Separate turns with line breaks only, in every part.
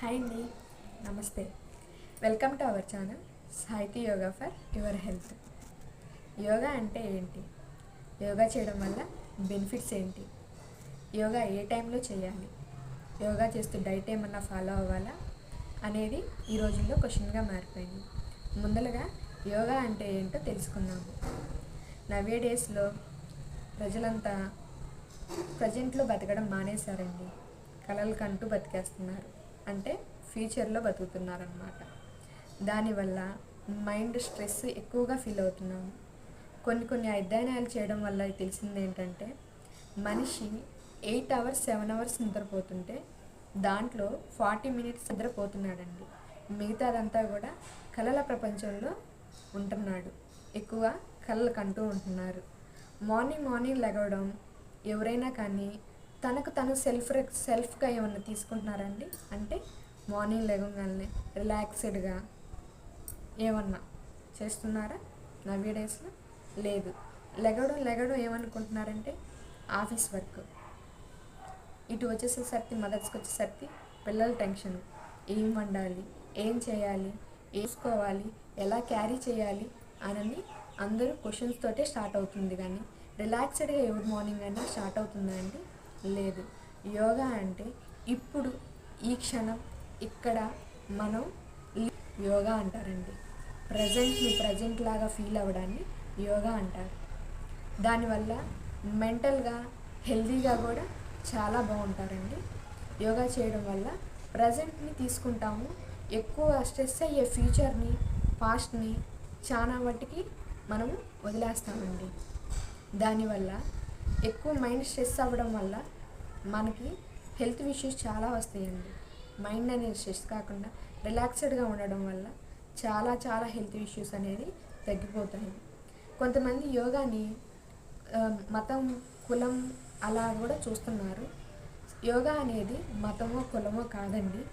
Hi అండి, నమస్తే. Welcome to our channel సాహితీ yoga for your health. Yoga అంటే ఏంటి? యోగా చేయడం వల్ల బెనిఫిట్స్ ఏంటి? యోగా ఏ టైంలో చేయాలి? యోగా చేస్తూ డైట్ ఏమన్నా ఫాలో అవ్వాలా అనేది ఈ రోజుల్లో క్వశ్చన్గా మారిపోయింది. ముందలుగా యోగా అంటే ఏంటో తెలుసుకుందాము. నవ్వే డేస్లో ప్రజలంతా ప్రజెంట్లో బతకడం మానేశారండి. కలలు కంటూ బతికేస్తున్నారు, అంటే ఫ్యూచర్లో బతుకుతున్నారన్నమాట. దానివల్ల మైండ్ స్ట్రెస్ ఎక్కువగా ఫీల్ అవుతున్నాము. కొన్ని అధ్యయనాలు చేయడం వల్ల తెలిసింది ఏంటంటే, మనిషి 8 అవర్స్ 7 అవర్స్ నిద్రపోతుంటే దాంట్లో 40 మినిట్స్ నిద్రపోతున్నాడండి. మిగతాదంతా కూడా కలల ప్రపంచంలో ఉంటున్నాడు. ఎక్కువ కలలు కంటూ ఉంటున్నారు. మార్నింగ్ లెగవడం, ఎవరైనా కానీ తనకు తను సెల్ఫ్గా ఏమన్నా తీసుకుంటున్నారండి అంటే మార్నింగ్ లెగవగానే రిలాక్స్డ్గా ఏమన్నా చేస్తున్నారా? నవ్వే డేస్లో లేదు. లెగడం ఏమనుకుంటున్నారంటే ఆఫీస్ వర్క్, ఇటు వచ్చేసేసరికి మదర్స్కి వచ్చేసరికి పిల్లల టెన్షన్, ఏం వండాలి, ఏం చేయాలి, వేసుకోవాలి, ఎలా క్యారీ చేయాలి అని అందరూ క్వశ్చన్స్ తోటే స్టార్ట్ అవుతుంది. కానీ రిలాక్స్డ్గా ఎవరి మార్నింగ్ అయినా స్టార్ట్ అవుతుందా అండి? లేదు. యోగా అంటే ఇప్పుడు ఈ క్షణం ఇక్కడ మనం యోగా అంటారండి. ప్రజెంట్ లాగా ఫీల్ అవ్వడాన్ని యోగా అంటారు. దానివల్ల మెంటల్గా హెల్తీగా కూడా చాలా బాగుంటారండి. యోగా చేయడం వల్ల ప్రజెంట్ని తీసుకుంటాము. ఎక్కువ స్ట్రెస్ అయ్యే ఫ్యూచర్ని, పాస్ట్ని చాలా మట్టుకి మనము వదిలేస్తామండి. దానివల్ల ఎక్కువ మైండ్ స్ట్రెస్ అవ్వడం వల్ల మనకి హెల్త్ ఇష్యూస్ చాలా వస్తాయండి. మైండ్ అనేది స్ట్రెస్ కాకుండా రిలాక్స్డ్గా ఉండడం వల్ల చాలా హెల్త్ ఇష్యూస్ అనేది తగ్గిపోతాయి. కొంతమంది యోగాని మతం, కులం అలా కూడా చూస్తున్నారు. యోగా అనేది మతమో కులమో కాదండి.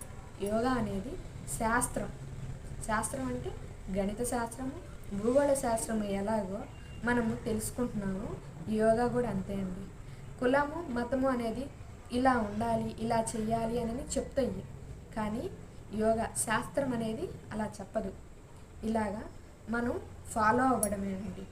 యోగా అనేది శాస్త్రం అంటే గణిత శాస్త్రము, భూగోళ శాస్త్రము ఎలాగో మనము తెలుసుకుంటున్నాము. యోగా కూడా అంతే అండి. కులము మతము అనేది ఇలా ఉండాలి, ఇలా చెయ్యాలి అని చెప్తాయి. కానీ యోగా శాస్త్రం అనేది అలా చెప్పదు. ఇలాగా మనం ఫాలో అవ్వడమే అండి.